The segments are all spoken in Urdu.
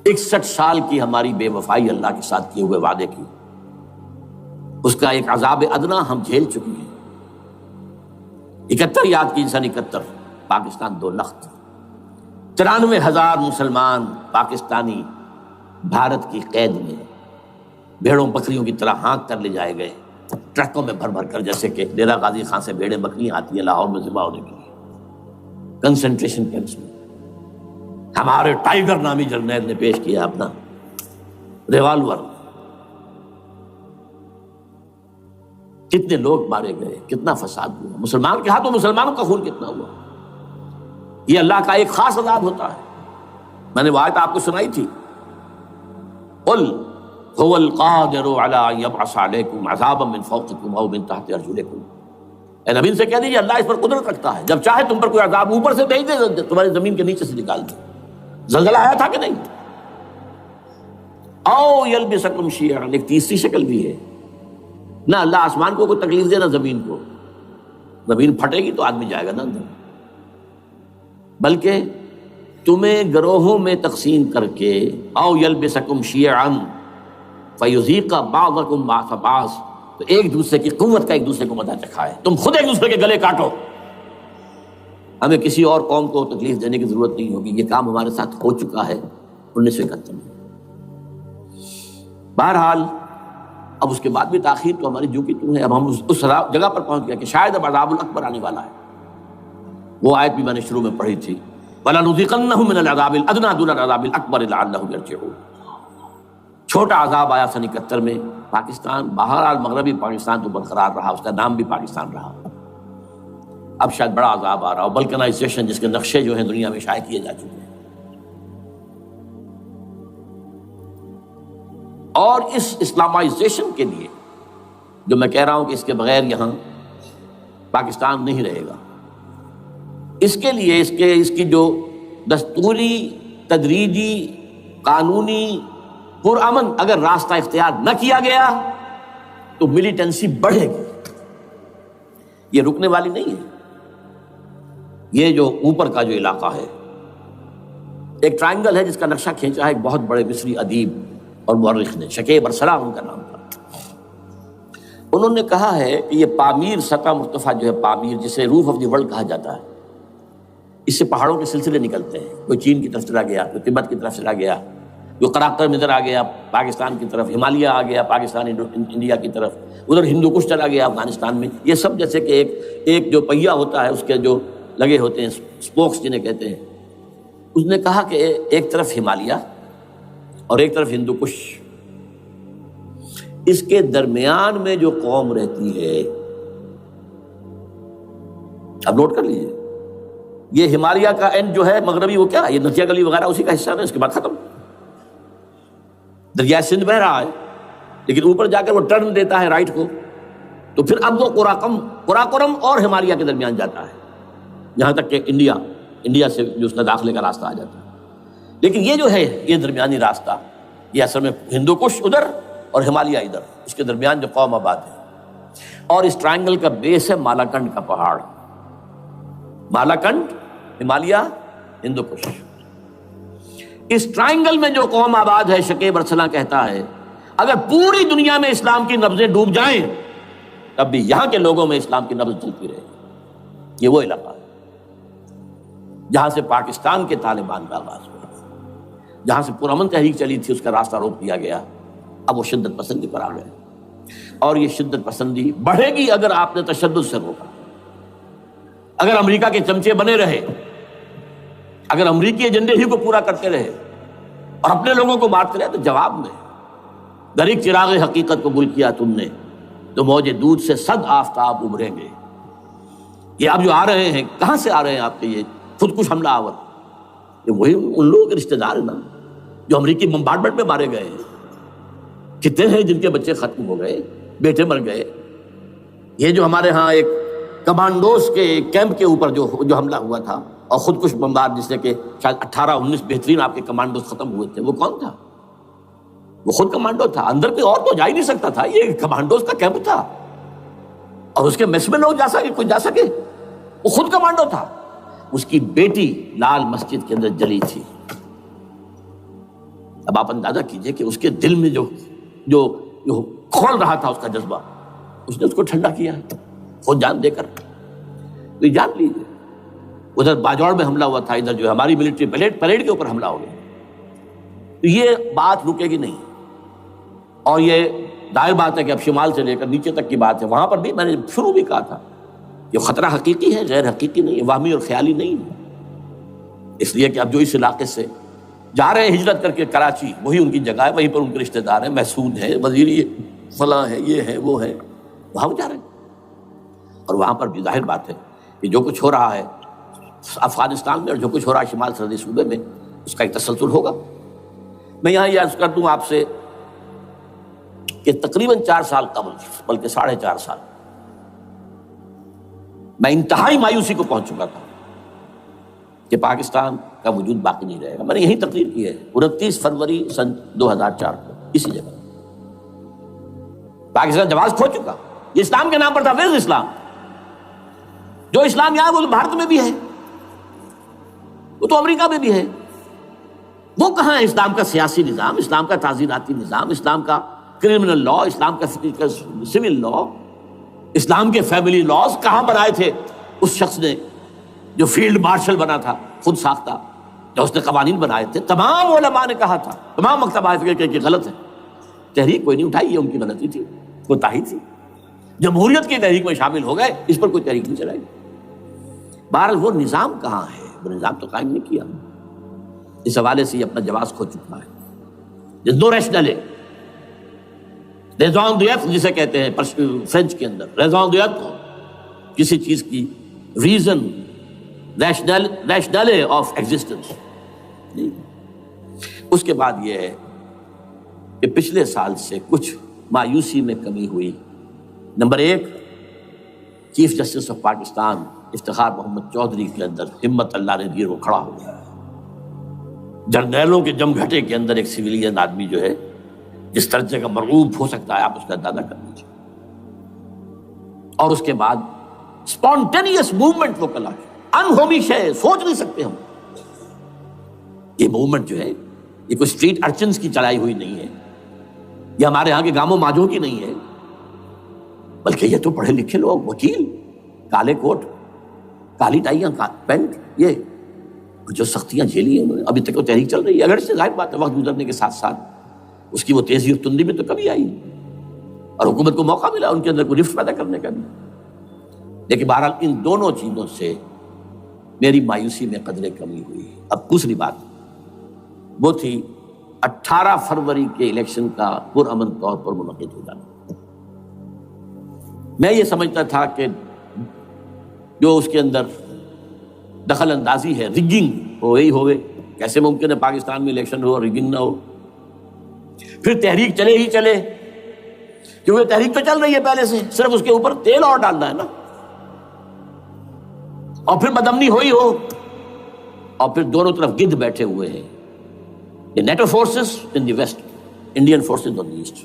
61 سال کی ہماری بے وفائی اللہ کے ساتھ کیے ہوئے وعدے کی، اس کا ایک عذاب ادنا ہم جھیل چکے ہیں۔ 71 یاد کی سن 71 پاکستان 2 لخت، 93,000 مسلمان پاکستانی بھارت کی قید میں بھیڑوں بکریوں کی طرح ہانک کر لے جائے گئے، ٹرکوں میں بھر بھر کر، جیسے کہ ڈیرہ غازی خان سے بھیڑیں بکریاں آتی ہیں لاہور میں ذبح ہونے کے لیے، کنسنٹریشن کیمپس میں۔ ہمارے ٹائیگر نامی جرنیل نے پیش کیا اپنا ریوالور، کتنے لوگ مارے گئے، کتنا فساد ہوا، مسلمان کے ہاتھوں مسلمانوں کا خون کتنا ہوا۔ یہ اللہ کا ایک خاص عذاب ہوتا ہے۔ میں نے وہ آیت آپ کو سنائی تھی، قل هو القادر على ان يبعث عليكم عذابا من فوقكم او من تحت ارجلكم، اے نبی سے کہہ دیجیے اللہ اس پر قدرت رکھتا ہے، جب چاہے تم پر کوئی عذاب اوپر سے بھیج دے، تمہاری زمین کے نیچے سے نکال دے۔ زلزلہ آیا تھا کہ نہیں؟ او یلبسکم شیعا، ایک تیسری شکل بھی ہے، نہ اللہ آسمان کو کوئی تکلیف دے نہ زمین کو، زمین پھٹے گی تو آدمی جائے گا نا اندر، بلکہ تمہیں گروہوں میں تقسیم کر کے، او یلبسکم شیعا فیذیق بعضکم بعض بعض، تو ایک دوسرے کی قوت کا ایک دوسرے کو مزہ چکھائے، تم خود ایک دوسرے کے گلے کاٹو۔ ہمیں کسی اور قوم کو تکلیف دینے کی ضرورت نہیں ہوگی، یہ کام ہمارے ساتھ ہو چکا ہے 1971 میں۔ بہرحال اب اس کے بعد بھی تاخیر تو ہماری جو کی توں ہے، اب ہم اس جگہ پر پہنچ گئے کہ شاید اب عذاب الاکبر آنے والا ہے۔ وہ آیت بھی میں نے شروع میں پڑھی تھی، وَلَنُذِيقَنَّهُم مِّنَ الْعَذَابِ الْأَدْنَىٰ دُونَ الْعَذَابِ الْأَكْبَرِ لَعَلَّهُمْ يَرْجِعُونَ۔ چھوٹا عذاب آیا سن 71 میں پاکستان، بہرحال مغربی پاکستان تو برقرار رہا، اس کا نام بھی پاکستان رہا۔ اب شاید بڑا عذاب آ رہا ہو، بلکنائزیشن جس کے نقشے جو ہیں دنیا میں شائع کیے جا چکے ہیں، اور اس اسلامائزیشن کے لیے جو میں کہہ رہا ہوں کہ اس کے بغیر یہاں پاکستان نہیں رہے گا، اس کے لیے اس کی جو دستوری، تدریجی، قانونی، پرامن اگر راستہ اختیار نہ کیا گیا تو ملیٹنسی بڑھے گی، یہ رکنے والی نہیں ہے۔ یہ جو اوپر کا جو علاقہ ہے، ایک ٹرائنگل ہے جس کا نقشہ کھینچا ہے ایک بہت بڑے مصری ادیب اور مورخ نے، شکیب ارسلان ان کا نام تھا۔ انہوں نے کہا ہے کہ یہ پامیر سطح مرتفع جو ہے، پامیر جسے روف آف دی ورلڈ کہا جاتا ہے، اس سے پہاڑوں کے سلسلے نکلتے ہیں، کوئی چین کی طرف چلا گیا، کوئی تبت کی طرف چلا گیا، جو قراقرم ادھر آ گیا پاکستان کی طرف، ہمالیہ آ گیا پاکستان انڈیا کی طرف، ادھر ہندو کش چلا گیا افغانستان میں۔ یہ سب جیسے کہ ایک جو پہیا ہوتا ہے، اس کے جو لگے ہوتے ہیں سپوکس جنہیں کہتے ہیں۔ اس نے کہا کہ ایک طرف ہمالیہ اور ایک طرف ہندو کش، اس کے درمیان میں جو قوم رہتی ہے، اب نوٹ کر لیجیے، یہ ہمالیہ کا اینڈ جو ہے مغربی، وہ کیا ہے، یہ نتیا گلی وغیرہ اسی کا حصہ ہے، اس کے بعد ختم، دریائے سندھ بہ رہا ہے، لیکن اوپر جا کر وہ ٹرن دیتا ہے رائٹ کو، تو پھر اب وہ قراقرم اور ہمالیہ کے درمیان جاتا ہے، یہاں تک کہ انڈیا سے جو اس کا داخلے کا راستہ آ جاتا ہے۔ لیکن یہ جو ہے یہ درمیانی راستہ، یہ اصل میں ہندو کش ادھر اور ہمالیہ ادھر، اس کے درمیان جو قوم آباد ہے، اور اس ٹرائنگل کا بیس ہے مالاکنڈ کا پہاڑ، مالاکنڈ، ہمالیہ، ہندو کش۔ اس ٹرائنگل میں جو قوم آباد ہے، شکیب ارسلان کہتا ہے اگر پوری دنیا میں اسلام کی نبضیں ڈوب جائیں تب بھی یہاں کے لوگوں میں اسلام کی نبض چلتی رہے گی۔ یہ وہ علاقہ ہے جہاں سے پاکستان کے طالبان کا آغاز ہوا، جہاں سے پرامن تحریک چلی تھی، اس کا راستہ روک دیا گیا، اب وہ شدت پسندی پر آ گئے، اور یہ شدت پسندی بڑھے گی اگر آپ نے تشدد سے روکا، اگر امریکہ کے چمچے بنے رہے، اگر امریکی ایجنڈے ہی کو پورا کرتے رہے اور اپنے لوگوں کو مارتے رہے، تو جواب میں در ایک چراغ حقیقت قبول کیا تم نے تو موج دودھ سے 100 آفتاب ابھریں گے۔ یہ اب جو آ رہے ہیں، کہاں سے آ رہے ہیں آپ کے یہ خودکش حملہ آور؟ یہ وہی ان لوگوں کے رشتہ دار ہیں نا جو امریکی بمبارڈمنٹ میں مارے گئے ہیں، کتنے ہیں جن کے بچے ختم ہو گئے، بیٹے مر گئے۔ یہ جو ہمارے ہاں ایک کمانڈوز کے کیمپ کے اوپر جو حملہ ہوا تھا اور خودکش بمبار، جس سے کہ شاید 18-19 بہترین آپ کے کمانڈوز ختم ہوئے تھے، وہ کون تھا؟ وہ خود کمانڈو تھا، اندر کوئی اور تو جا ہی نہیں سکتا تھا، یہ کمانڈوز کا کیمپ تھا، اور اس کے میس میں لوگ کوئی جا سکے، وہ خود کمانڈو تھا۔ اس کی بیٹی لال مسجد کے اندر جلی تھی، اب آپ اندازہ کیجئے کہ اس کے دل میں جو کھول رہا تھا اس کا جذبہ، اس نے اس کو ٹھنڈا کیا خود جان دے کر. تو جان لیجیے ادھر باجوڑ میں حملہ ہوا تھا، ادھر جو ہماری ملٹری پریڈ کے اوپر حملہ ہو گیا. تو یہ بات رکے گی نہیں. اور یہ ظاہر بات ہے کہ اب شمال سے لے کر نیچے تک کی بات ہے. وہاں پر بھی میں نے شروع بھی کہا تھا کہ خطرہ حقیقی ہے، غیر حقیقی نہیں ہے، وہمی اور خیالی نہیں ہے. اس لیے کہ اب جو اس علاقے سے جا رہے ہیں ہجرت کر کے کراچی، وہی ان کی جگہ ہے، وہیں پر ان کے رشتہ دار ہیں، محسود ہیں، وزیری فلاں ہے، یہ ہے وہ ہے، وہاں جا رہے ہیں. اور وہاں پر بھی ظاہر بات ہے کہ جو کچھ ہو رہا ہے افغانستان میں اور جو کچھ ہو رہا ہے شمال سرحدی صوبے میں، اس کا ایک تسلسل ہوگا. میں یہاں یہ عرض کر دوں آپ سے کہ تقریباً 4 سال قبل، بلکہ 4.5 سال، میں انتہائی مایوسی کو پہنچ چکا تھا کہ پاکستان کا وجود باقی نہیں رہے گا. میں نے یہی تقریر کی ہے 29 فروری سن 2004 کو اسی جگہ. پاکستان جواز کھو چکا. یہ اسلام کے نام پر تھا. ویئر اسلام؟ جو اسلام یہاں وہ تو بھارت میں بھی ہے، وہ تو امریکہ میں بھی ہے. وہ کہاں ہے اسلام کا سیاسی نظام، اسلام کا تعزیراتی نظام، اسلام کا کرمنل لا، اسلام کا سول لا، اسلام کے فیملی لاز کہاں بنائے تھے اس شخص نے جو فیلڈ مارشل بنا تھا، خود ساختہ، جو اس نے قوانین بنائے تھے. تمام علماء نے کہا تھا، تمام مکتبہ فکر کہ غلط ہے. تحریک کوئی نہیں اٹھائی، یہ ان کی غلطی تھی، کوتاہی تھی. جمہوریت کی تحریک میں شامل ہو گئے، اس پر کوئی تحریک نہیں چلائی. بہرحال وہ نظام کہاں ہے؟ وہ نظام تو قائم نہیں کیا. اس حوالے سے یہ اپنا جواز کھو چکا ہے. دو ریشنل ہے، ریزون دیت جسے کہتے ہیں فرینچ کے اندر، ریزون دیت کسی چیز کی ریزن، ریشنل آف ایگزسٹنس. اس کے بعد یہ ہے کہ پچھلے سال سے کچھ مایوسی میں کمی ہوئی. Number 1، chief justice of Pakistan Iftikhar Muhammad Chaudhry کے اندر ہمت اللہ نے دی، وہ کھڑا ہو گیا. جرنیلوں کے جم گھٹے کے اندر ایک سویلین آدمی جو ہے جس درجے کا مرغوب ہو سکتا ہے، آپ اس کا اندازہ کر لیجیے. اور اس کے بعد اسپونٹینیس موومنٹ وہ کلا ہے، انہومی شے، سوچ نہیں سکتے ہم. یہ موومنٹ جو ہے یہ کوئی اسٹریٹ ارچنز کی چلائی ہوئی نہیں ہے، یہ ہمارے ہاں کے گاموں ماجوں کی نہیں ہے، بلکہ یہ تو پڑھے لکھے لوگ، وکیل، کالے کوٹ، کالی ٹائیاں، پینٹ، یہ جو سختیاں جھیلی ہیں انہوں نے. ابھی تک وہ تحریک چل رہی ہے. اگر سے ظاہر بات ہے وقت گزرنے کے ساتھ ساتھ اس کی وہ تیزی اور تندی میں تو کمی آئی اور حکومت کو موقع ملا ان کے اندر کوئی رفت پیدا کرنے کا بھی. لیکن بہرحال ان دونوں چیزوں سے میری مایوسی میں قدرے کمی ہوئی. اب دوسری بات وہ تھی 18 فروری کے الیکشن کا پرامن طور پر منعقد ہو جانا. میں یہ سمجھتا تھا کہ جو اس کے اندر دخل اندازی ہے، ریگنگ ہو گئی ہوگی. کیسے ممکن ہے پاکستان میں الیکشن ہو اور ریگنگ نہ ہو؟ پھر تحریک چلے ہی چلے، کیونکہ تحریک تو چل رہی ہے پہلے سے، صرف اس کے اوپر تیل اور ڈالنا ہے نا. اور پھر بدامنی ہوئی ہو، اور پھر دونوں طرف گدھ بیٹھے ہوئے ہیں. The NATO forces in the west, Indian forces on the east,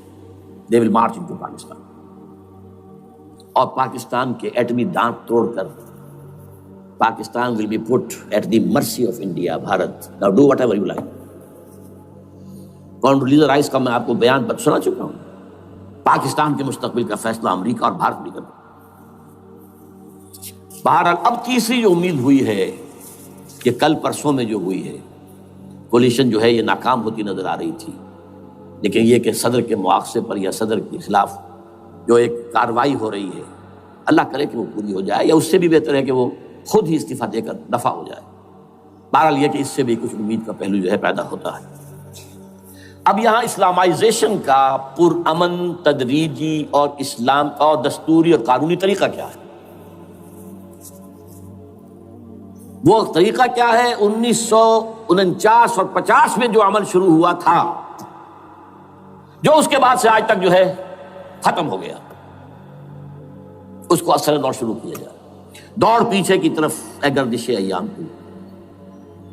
they will march into Pakistan. اور پاکستان کے ایٹمی دانت توڑ کر Pakistan will be put at the mercy of India, Bharat. Now do whatever you like. Condoleezza Rice کا میں آپ کو بیان سنا چکا ہوں. پاکستان کے مستقبل کا فیصلہ امریکہ اور بھارت نہیں کرتا. بہرحال اب تیسری جو امید ہوئی ہے کہ کل پرسوں میں جو ہوئی ہے کولیشن جو ہے یہ ناکام ہوتی نظر آ رہی تھی، لیکن یہ کہ صدر کے مواخذے پر یا صدر کے خلاف جو ایک کارروائی ہو رہی ہے، اللہ کرے کہ وہ پوری ہو جائے، یا اس سے بھی بہتر ہے کہ وہ خود ہی استعفیٰ دے کر دفع ہو جائے. بہرحال یہ کہ اس سے بھی کچھ امید کا پہلو جو ہے پیدا ہوتا ہے. اب یہاں اسلامائزیشن کا پرامن، تدریجی اور اسلام اور دستوری اور قانونی طریقہ کیا ہے؟ وہ طریقہ کیا ہے؟ 1949 اور 50 میں جو عمل شروع ہوا تھا، جو اس کے بعد سے آج تک جو ہے ختم ہو گیا، اس کو اثر دور شروع کیا جائے. دوڑ پیچھے کی طرف اے گردش ایام کی.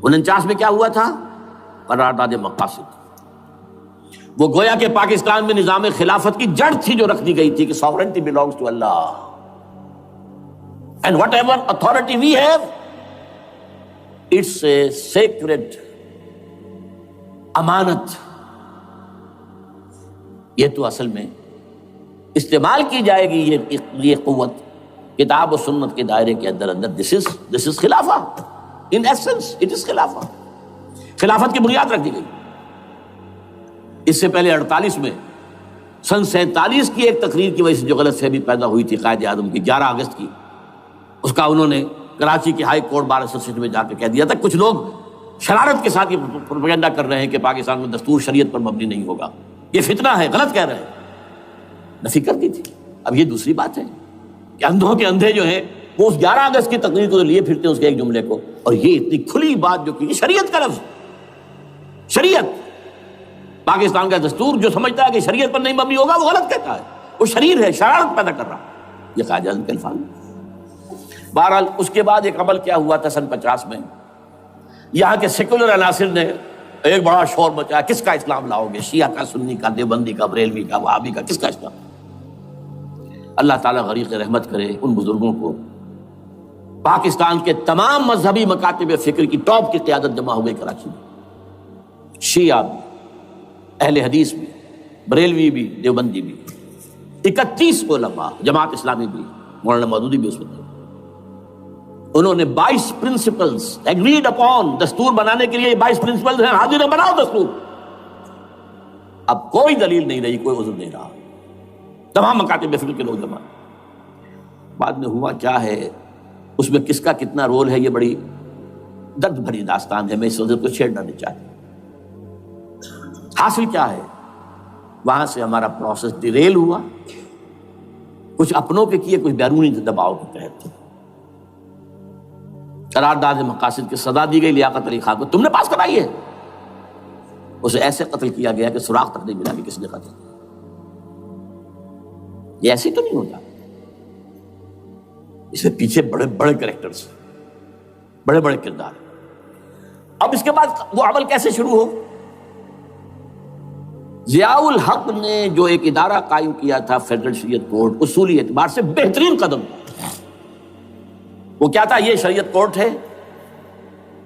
49 میں کیا ہوا تھا؟ قرارداد مقاصد. وہ گویا کہ پاکستان میں نظام خلافت کی جڑ تھی جو رکھ دی گئی تھی کہ sovereignty belongs to Allah and whatever authority we have, it's a sacred امانت یہ تو اصل میں استعمال کی جائے گی یہ قوت کتاب و سنت کے دائرے کے اندر دس از خلافہ، ان ایسنس اٹ از خلافہ، خلافت کی بنیاد رکھ دی گئی۔ اس سے پہلے 48 میں سن 47 کی ایک تقریر کی وجہ سے جو غلط فہمی پیدا ہوئی تھی قائد اعظم کی 11 اگست کی، اس کا انہوں نے کراچی کی ہائی کورٹ بار ایسوسیشن میں جا کے کہہ دیا تھا کچھ لوگ شرارت کے ساتھ یہ پروپیگنڈا کر رہے ہیں کہ پاکستان میں دستور شریعت پر مبنی نہیں ہوگا، یہ فتنہ ہے، غلط کہہ رہے ہیں، نفی کر دی تھی۔ اب یہ دوسری بات ہے کہ اندھوں کے اندھے جو ہیں وہ اس 11 اگست کی تقریر کو لیے پھرتے ہیں اس کے ایک جملے کو، اور یہ اتنی کھلی بات جو کی شریعت کا لفظ، شریعت پاکستان کا دستور جو سمجھتا ہے کہ شریعت پر نہیں مبنی ہوگا وہ غلط کہتا ہے، وہ شریر ہے، شرارت پیدا کر رہا، یہ قائد اعظم کے الفاظ۔ بہرحال اس کے بعد ایک عمل کیا ہوا تھا سن 50 میں، یہاں کے سیکولر عناصر نے ایک بڑا شور مچایا، کس کا اسلام لاؤ گے، شیعہ کا، سنی کا، دیوبندی کا، بریلوی کا، وہابی کا، کس کا اسلام؟ اللہ تعالیٰ غریق رحمت کرے ان بزرگوں کو، پاکستان کے تمام مذہبی مکاتب فکر کی ٹاپ کی قیادت جمع ہوئی کراچی میں، شیعہ بھی، اہل حدیث بھی، بریلوی بھی، دیوبندی بھی، 31 علماء، جماعت اسلامی بھی، مولانا مودودی بھی اس وقت، انہوں نے 22 پرنسپلز ایگریڈ اپون، دستور بنانے کے لیے 22 پرنسپلز ہیں، حاضر ہیں، بناؤ دستور۔ اب کوئی دلیل نہیں رہی، کوئی عذر نہیں رہا، تمام مکاتب فکر کے لوگ جمع۔ بعد میں ہوا کیا ہے، اس میں کس کا کتنا رول ہے، یہ بڑی درد بھری داستان ہے، میں اس وجہ کو چھیڑنا نہیں چاہتا۔ حاصل کیا ہے، وہاں سے ہمارا پروسیس ڈیریل ہوا، کچھ اپنوں کے کیے، کچھ بیرونی دباؤ کے تحت۔ قرارداد مقاصد کی سزا دی گئی لیاقت علی خان کو، تم نے پاس کرائی ہے، اسے ایسے قتل کیا گیا کہ سراغ تک نہیں ملا کہ کس نے قتل کیا۔ یہ ایسے تو نہیں ہوتا، اس میں پیچھے بڑے بڑے کریکٹرز، بڑے بڑے کردار۔ اب اس کے بعد وہ عمل کیسے شروع ہو؟ ضیاء الحق نے جو ایک ادارہ قائم کیا تھا فیڈرل شریعت کورٹ، اصولی اعتبار سے بہترین قدم تھا۔ وہ کیا تھا؟ یہ شریعت کورٹ ہے،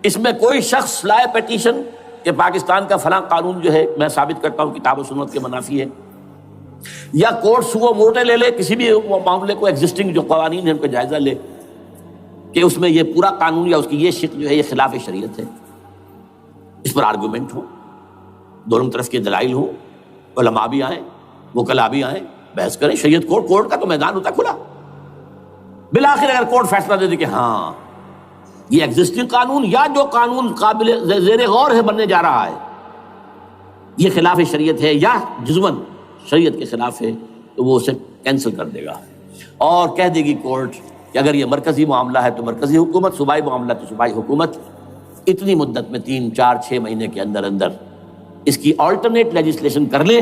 اس میں کوئی شخص لائے پیٹیشن کہ پاکستان کا فلاں قانون جو ہے میں ثابت کرتا ہوں کتاب و سنت کے منافی ہے، یا کورٹ سو موٹے لے لے کسی بھی معاملے کو، ایگزسٹنگ جو قوانین ہیں ان کا جائزہ لے کہ اس میں یہ پورا قانون یا اس کی یہ شق جو ہے یہ خلاف شریعت ہے، اس پر آرگومنٹ ہو، دونوں طرف کے دلائل ہوں، علماء بھی آئیں، وکلاء بھی آئیں، بحث کریں۔ شریعت کورٹ کا تو میدان ہوتا کھلا، بالآخر اگر کورٹ فیصلہ دے دے کہ ہاں یہ ایگزسٹنگ قانون یا جو قانون قابل زیر غور ہے بننے جا رہا ہے یہ خلاف شریعت ہے یا جزوً شریعت کے خلاف ہے، تو وہ اسے کینسل کر دے گا اور کہہ دے گی کورٹ کہ اگر یہ مرکزی معاملہ ہے تو مرکزی حکومت، صوبائی معاملہ تو صوبائی حکومت، اتنی مدت میں 3 4 6 مہینے کے اندر اندر اس کی آلٹرنیٹ لیجسلیشن کر لے،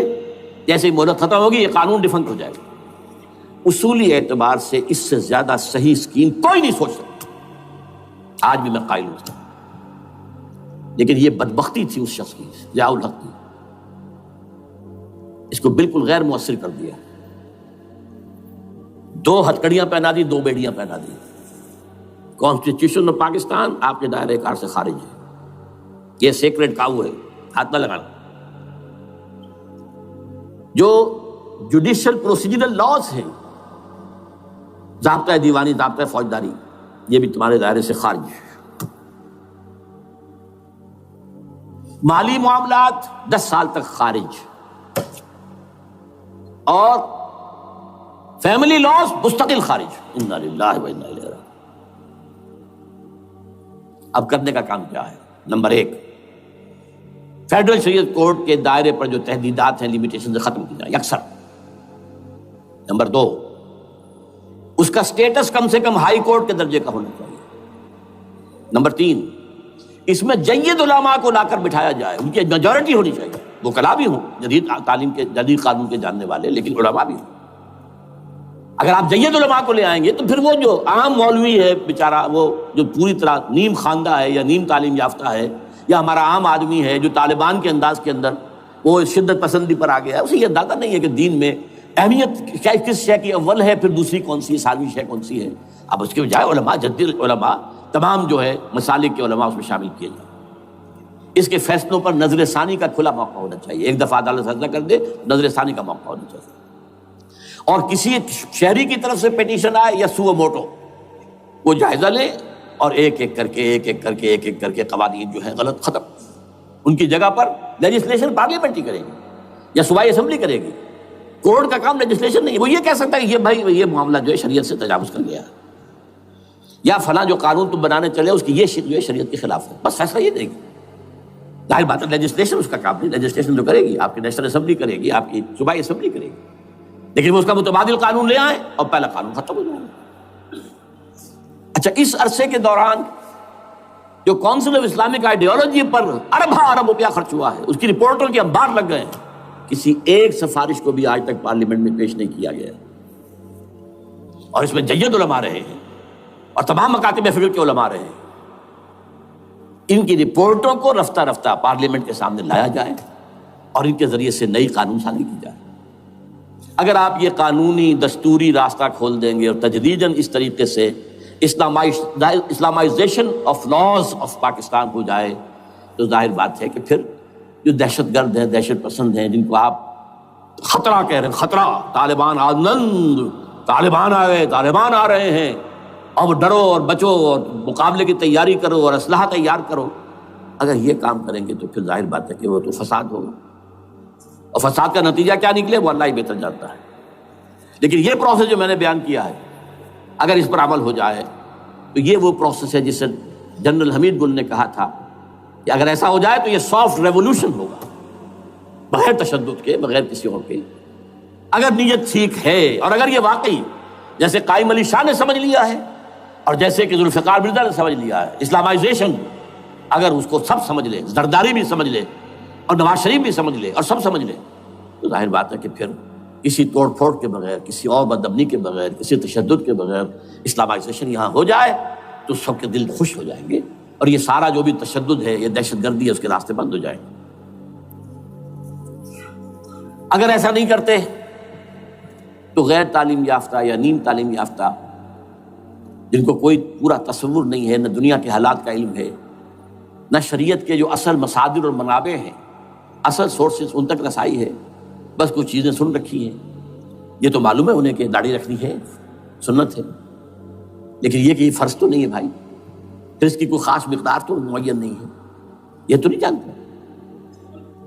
جیسے ہی مہلت ختم ہوگی یہ قانون ڈیفنکٹ ہو جائے گا۔ اصولی اعتبار سے اس سے زیادہ صحیح اسکیم کوئی نہیں سوچ سکتا، آج بھی میں قائل ہوں، لیکن یہ بدبختی تھی اس شخص کی، ضیاء الحق کی، اس کو بالکل غیر مؤثر کر دیا، 2 ہتھکڑیاں پہنا دی، 2 بیڑیاں پہنا دی۔ کانسٹیٹیوشن آف پاکستان آپ کے دائرے کار سے خارج ہے، یہ سیکریٹ کاؤ ہے، ہاتھ نہ لگانا۔ جو جوڈیشل پروسیجرل لاز ہیں، ضابطہ دیوانی، ضابطہ فوجداری، یہ بھی تمہارے دائرے سے خارج ہے۔ مالی معاملات 10 سال تک خارج، اور فیملی لاز مستقل خارج۔ انا للہ و انا الیہ راجعون۔ اب کرنے کا کام کیا ہے؟ نمبر 1، فیڈرل شریعت کورٹ کے دائرے پر جو تحدیدات ہیں، لیمیٹیشن سے ختم کی جائیں یکسر۔ نمبر 2، اس کا سٹیٹس کم سے کم ہائی کورٹ کے درجے کا ہونا چاہیے۔ نمبر 3، اس میں جید علماء کو لا کر بٹھایا جائے، ان کی میجورٹی ہونی چاہیے، وکلاء بھی ہوں، جدید تعلیم کے، جدید قانون کے جاننے والے، لیکن علماء بھی ہوں۔ اگر آپ جید علماء کو لے آئیں گے تو پھر وہ جو عام مولوی ہے بیچارہ، وہ جو پوری طرح نیم خواندہ ہے یا نیم تعلیم یافتہ ہے، یا ہمارا عام آدمی ہے جو طالبان کے انداز کے اندر وہ شدت پسندی پر آ گیا ہے، اسے یہ اندازہ نہیں ہے کہ دین میں اہمیت کس شے کی اول ہے، پھر دوسری کون سی ہے، ثانوی شے کون سی ہے۔ اب اس کے بجائے علماء، جدید علماء، تمام جو ہے مسالک کے علماء اس میں شامل کیے جائیں۔ اس کے فیصلوں پر نظر ثانی کا کھلا موقع ہونا چاہیے. ایک دفعہ عدالت فیصلہ کر دے نظر ثانی کا موقع ہونا چاہیے. اور کسی شہری کی طرف سے پیٹیشن آئے یا سو موٹو، وہ جائزہ لیں اور ایک ایک کر کے قوانین جو ہیں غلط ختم. ان کی جگہ پر لیجسلیشن پارلیمنٹ ہی کرے گی یا صوبائی اسمبلی کرے گی. کورٹ کا کام لیجسلیشن نہیں ہے. وہ یہ کہہ سکتا ہے کہ یہ معاملہ جو ہے شریعت سے تجاوز کر گیا ہے، یا فلاں جو قانون تم بنانے چلے اس کی یہ جو ہے شریعت کے خلاف ہے، بس فیصلہ یہ دے گی. ظاہر بات ہے لیجسلیشن اس کا کام نہیں. لیجسلیشن جو کرے گی آپ کی نیشنل اسمبلی کرے گی، آپ کی صوبائی اسمبلی کرے گی، لیکن وہ اس کا متبادل قانون لے آئیں اور پہلا قانون ختم ہو جائے گا. اچھا، اس عرصے کے دوران جو کونسل آف اسلامک آئیڈیالوجی پر ارب روپیہ خرچ ہوا ہے، اس کی رپورٹوں کے انبار لگ گئے ہیں، کسی ایک سفارش کو بھی آج تک پارلیمنٹ میں پیش نہیں کیا گیا. اور اس میں جید علماء رہے ہیں اور تمام مکاتب فکر کے علماء رہے ہیں. ان کی رپورٹوں کو رفتہ رفتہ پارلیمنٹ کے سامنے لایا جائے اور ان کے ذریعے سے نئی قانون سازی کی جائے. اگر آپ یہ قانونی دستوری راستہ کھول دیں گے اور تجدیداً اس طریقے سے Islamization of laws of Pakistan ہو جائے تو ظاہر بات ہے کہ پھر جو دہشت گرد ہیں، دہشت پسند ہیں، جن کو آپ خطرہ کہہ رہے ہیں، خطرہ طالبان آنند، طالبان آ گئے، طالبان آ رہے ہیں، اب ڈرو اور بچو اور مقابلے کی تیاری کرو اور اسلحہ تیار کرو، اگر یہ کام کریں گے تو پھر ظاہر بات ہے کہ وہ تو فساد ہوگا. اور فساد کا نتیجہ کیا نکلے وہ اللہ ہی بہتر جانتا ہے. لیکن یہ پروسیس جو میں نے بیان کیا ہے، اگر اس پر عمل ہو جائے تو یہ وہ پروسیس ہے جس سے جنرل حمید گل نے کہا تھا کہ اگر ایسا ہو جائے تو یہ سافٹ ریولوشن ہوگا، بغیر تشدد کے، بغیر کسی اور کے. اگر نیت ٹھیک ہے اور اگر یہ واقعی جیسے قائم علی شاہ نے سمجھ لیا ہے اور جیسے کہ ذوالفقار مرزا نے سمجھ لیا ہے، اسلامائزیشن، اگر اس کو سب سمجھ لے، زرداری بھی سمجھ لے اور نواز شریف بھی سمجھ لے اور سب سمجھ لے، تو ظاہر بات ہے کہ پھر کسی توڑ پھوڑ کے بغیر، کسی اور بدامنی کے بغیر، کسی تشدد کے بغیر اسلامائزیشن یہاں ہو جائے تو سب کے دل خوش ہو جائیں گے اور یہ سارا جو بھی تشدد ہے، یہ دہشت گردی ہے، اس کے راستے بند ہو جائیں گے. اگر ایسا نہیں کرتے تو غیر تعلیم یافتہ یا نیم تعلیم یافتہ، جن کو کوئی پورا تصور نہیں ہے، نہ دنیا کے حالات کا علم ہے، نہ شریعت کے جو اصل مصادر اور منابع ہیں، اصل سورسز، ان تک رسائی ہے، بس کچھ چیزیں سن رکھی ہیں. یہ تو معلوم ہے انہیں کہ داڑھی رکھنی ہے، سنت ہے، لیکن یہ کہ یہ فرض تو نہیں ہے بھائی، پھر اس کی کوئی خاص مقدار تو معین نہیں ہے، یہ تو نہیں جانتے.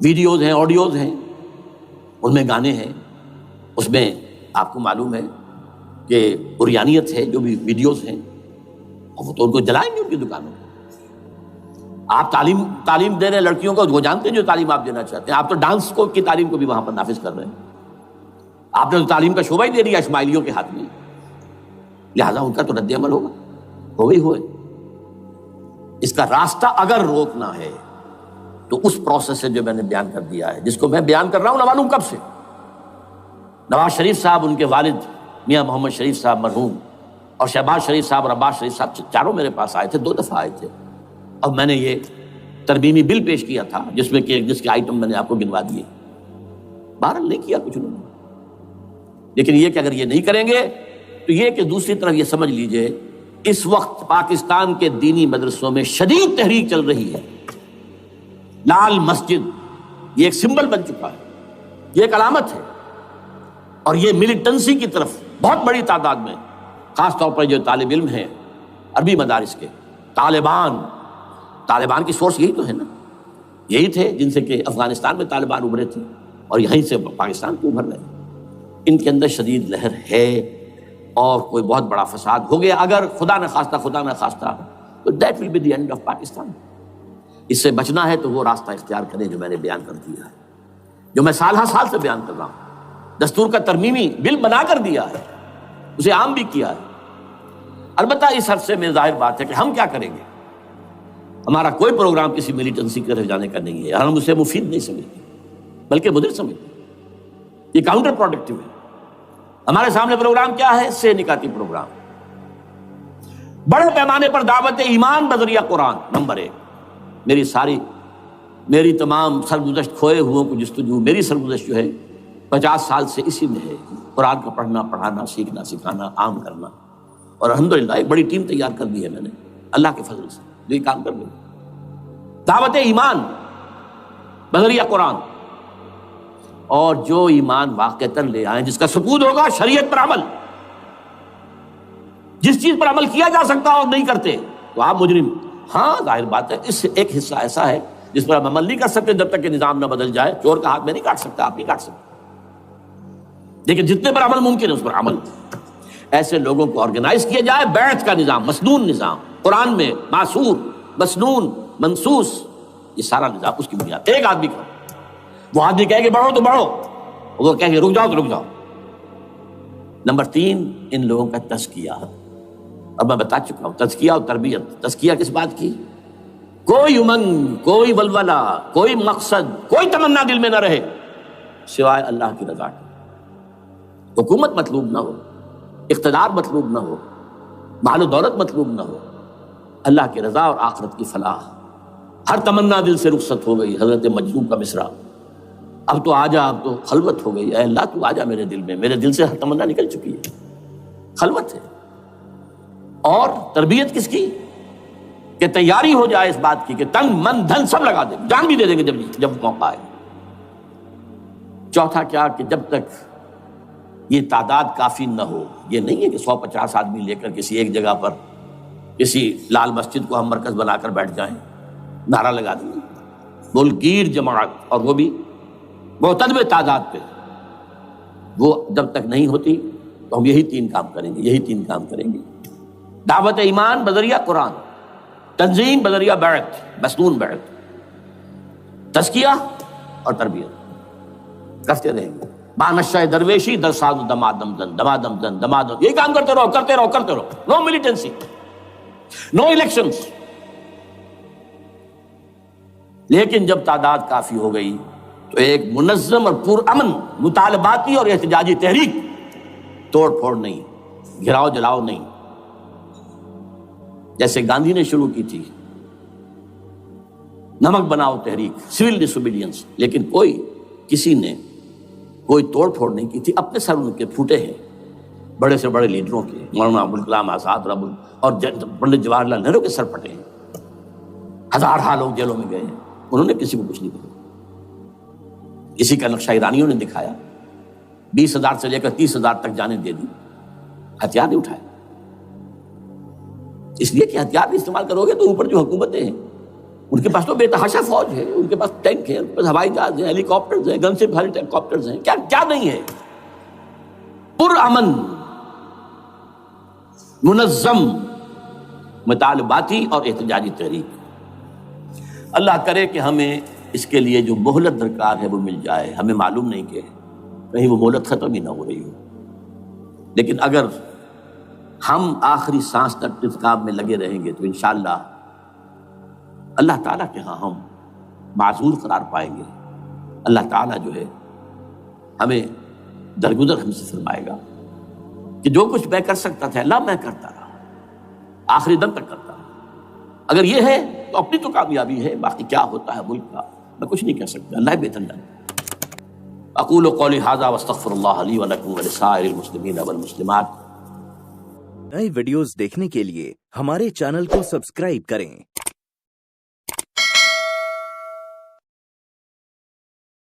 ویڈیوز ہیں، آڈیوز ہیں، ان میں گانے ہیں، اس میں آپ کو معلوم ہے کہ عریانیت ہے، جو بھی ویڈیوز ہیں، اور وہ تو ان کو جلائیں گے ان کی دکانوں. آپ تعلیم دے رہے ہیں لڑکیوں کو، وہ جانتے ہیں جو تعلیم آپ دینا چاہتے ہیں. آپ تو ڈانس کی تعلیم کو بھی وہاں پر نافذ کر رہے ہیں. آپ نے تو تعلیم کا شعبہ ہی دے دیا اسماعیلیوں کے ہاتھ میں، لہٰذا ان کا تو رد عمل ہوگا، ہوئے. اس کا راستہ اگر روکنا ہے تو اس پروسیس سے جو میں نے بیان کر دیا ہے، جس کو میں بیان کر رہا ہوں نہ معلوم کب سے. نواز شریف صاحب، ان کے والد میاں محمد شریف صاحب مرحوم، اور شہباز شریف صاحب اور عباس شریف صاحب، چاروں میرے پاس آئے تھے، 2 دفعہ آئے تھے، اور میں نے یہ ترمیمی بل پیش کیا تھا جس میں کہ جس کے آئٹم میں نے آپ کو گنوا دیے. بہرحال نہیں کیا کچھ انہوں نے. لیکن یہ کہ اگر یہ نہیں کریں گے تو یہ کہ دوسری طرف یہ سمجھ لیجئے اس وقت پاکستان کے دینی مدرسوں میں شدید تحریک چل رہی ہے. لال مسجد یہ ایک سمبل بن چکا ہے، یہ ایک علامت ہے، اور یہ ملیٹنسی کی طرف بہت بڑی تعداد میں، خاص طور پر جو طالب علم ہیں عربی مدارس کے، طالبان کی سورس یہی تو ہے نا، یہی تھے جن سے کہ افغانستان میں طالبان ابھرے تھے اور یہیں سے پاکستان کو ابھر رہے ہیں. ان کے اندر شدید لہر ہے اور کوئی بہت بڑا فساد ہو گیا اگر خدا نہ خواستہ تو that will be the end of Pakistan. اس سے بچنا ہے تو وہ راستہ اختیار کریں جو میں نے بیان کر دیا ہے، جو میں سال سے بیان کر رہا ہوں. دستور کا ترمیمی بل بنا کر دیا ہے، اسے عام بھی کیا ہے. البتہ اس عرصے میں ظاہر بات ہے کہ ہم کیا کریں گے. ہمارا کوئی پروگرام کسی ملیٹنسی کی طرف جانے کا نہیں ہے، ہم اسے مفید نہیں سمجھتے بلکہ مضر سمجھتے. یہ کاؤنٹر پروڈکٹیو ہے. ہمارے سامنے پروگرام کیا ہے؟ سے نکاتی پروگرام، بڑے پیمانے پر دعوت ایمان بذریعہ قرآن. نمبر 1، میری تمام سرگزشت کھوئے ہوئوں کو جستجو، میری سرگزشت جو ہے 50 سال سے اسی میں ہے، قرآن کا پڑھنا، پڑھانا، سیکھنا، سکھانا، عام کرنا. اور الحمدللہ ایک بڑی ٹیم تیار کر دی ہے میں نے اللہ کے فضل سے، جو یہ کام کر رہی ہے. دعوت ایمان بذریعہ قرآن، اور جو ایمان واقعتاً لے آئیں جس کا ثبوت ہوگا شریعت پر عمل، جس چیز پر عمل کیا جا سکتا اور نہیں کرتے تو آپ مجرم۔ ہاں ظاہر بات ہے اس سے ایک حصہ ایسا ہے جس پر آپ عمل نہیں کر سکتے جب تک کہ نظام نہ بدل جائے۔ چور کا ہاتھ میں نہیں کاٹ سکتا، آپ نہیں کاٹ سکتے، لیکن جتنے پر عمل ممکن ہے اس پر عمل۔ ایسے لوگوں کو آرگنائز کیا جائے، بیعت کا نظام، مسنون نظام، قرآن میں معصور، مسنون، منصوص، یہ سارا نظام اس کی بنیاد۔ ایک آدمی کا، وہ آدمی کہے کہ بڑھو تو بڑھو، وہ کہے کہ رک جاؤ تو رک جاؤ۔ نمبر 3، ان لوگوں کا تزکیہ۔ اب میں بتا چکا ہوں تزکیہ اور تربیت۔ تزکیہ کس بات کی؟ کوئی امنگ، کوئی ولولہ، کوئی مقصد، کوئی تمنا دل میں نہ رہے سوائے اللہ کی رضا کی۔ حکومت مطلوب نہ ہو، اقتدار مطلوب نہ ہو، مال و دولت مطلوب نہ ہو، اللہ کی رضا اور آخرت کی فلاح۔ ہر تمنا دل سے رخصت ہو گئی۔ حضرت مجذوب کا مصرع، اب تو آجا، اب تو خلوت ہو گئی، اے اللہ تو آجا میرے دل میں، میرے دل سے ہر تمنا نکل چکی ہے، خلوت ہے۔ اور تربیت کس کی؟ کہ تیاری ہو جائے اس بات کی کہ تن من دھن سب لگا دیں، جان بھی دے دیں گے جب موقع آئے۔ چوتھا کیا کہ جب تک یہ تعداد کافی نہ ہو، یہ نہیں ہے کہ 150 آدمی لے کر کسی ایک جگہ پر کسی لال مسجد کو ہم مرکز بنا کر بیٹھ جائیں، نعرہ لگا دیں، ملکیر جماعت، اور وہ بھی معتدل تعداد پہ، وہ جب تک نہیں ہوتی تو ہم یہی 3 کام کریں گے، یہی 3 کام کریں گے۔ دعوت ایمان بذریعہ قرآن، تنظیم بذریعہ بیعت، مسنون بیعت، تزکیہ اور تربیت کرتے رہیں گے۔ بانشہ درویشی در ساز دمادم زن، دمادم زن، دمادم، یہی کام کرتے رہو، کرتے رہو، کرتے رہو۔ نو ملیٹنسی، نو الیکشنز۔ لیکن جب تعداد کافی ہو گئی تو ایک منظم اور پرامن مطالباتی اور احتجاجی تحریک، توڑ پھوڑ نہیں، گھراؤ جلاؤ نہیں، جیسے گاندھی نے شروع کی تھی، نمک بناؤ تحریک، سول ڈسوبیڈینس، لیکن کسی نے کوئی توڑ پھوڑ نہیں کی تھی۔ اپنے سر ان کے پھوٹے ہیں بڑے سے بڑے لیڈروں کے، مولانا ابوالکلام آزاد اور پنڈت جواہر لال نہرو کے سر پھٹے ہیں، ہزارہ لوگ جیلوں میں گئے ہیں، انہوں نے کسی کو کچھ نہیں کہا۔ کسی کا نقشہ ایرانیوں نے دکھایا، 20,000 سے لے کر 30,000 تک جانیں دے دی، ہتھیار نہیں اٹھائے، اس لیے کہ ہتھیار بھی استعمال کرو گے تو اوپر جو حکومتیں ہیں ان کے پاس تو بے تحاشا فوج ہے، ان کے پاس ٹینک ہے، ان کے پاس ہوائی جہاز ہیں، ہیلی کاپٹرز ہیں، گن سے بھاری ہیلی کاپٹرز ہیں، کیا کیا نہیں ہے۔ پرامن، منظم مطالباتی اور احتجاجی تحریک۔ اللہ کرے کہ ہمیں اس کے لیے جو مہلت درکار ہے وہ مل جائے۔ ہمیں معلوم نہیں کہ کہیں وہ مہلت ختم ہی نہ ہو رہی ہو، لیکن اگر ہم آخری سانس تک اس کام میں لگے رہیں گے تو انشاءاللہ اللہ تعالیٰ کے ہاں ہم معذور قرار پائیں گے۔ اللہ تعالیٰ جو ہے ہمیں درگزر ہم سے فرمائے گا کہ جو کچھ میں کر سکتا تھا اللہ میں کرتا رہا، آخری دم تک کرتا رہا۔ اگر یہ ہے تو اپنی تو کامیابی ہے، باقی کیا ہوتا ہے ملک کا میں کچھ نہیں کہہ سکتا، اللہ بہتر جانتا۔ اقول قولی ھذا واستغفر اللہ لی ولکم ولسائر المسلمین والمسلمات۔ نئے ویڈیوز دیکھنے کے لیے ہمارے چینل کو سبسکرائب کریں۔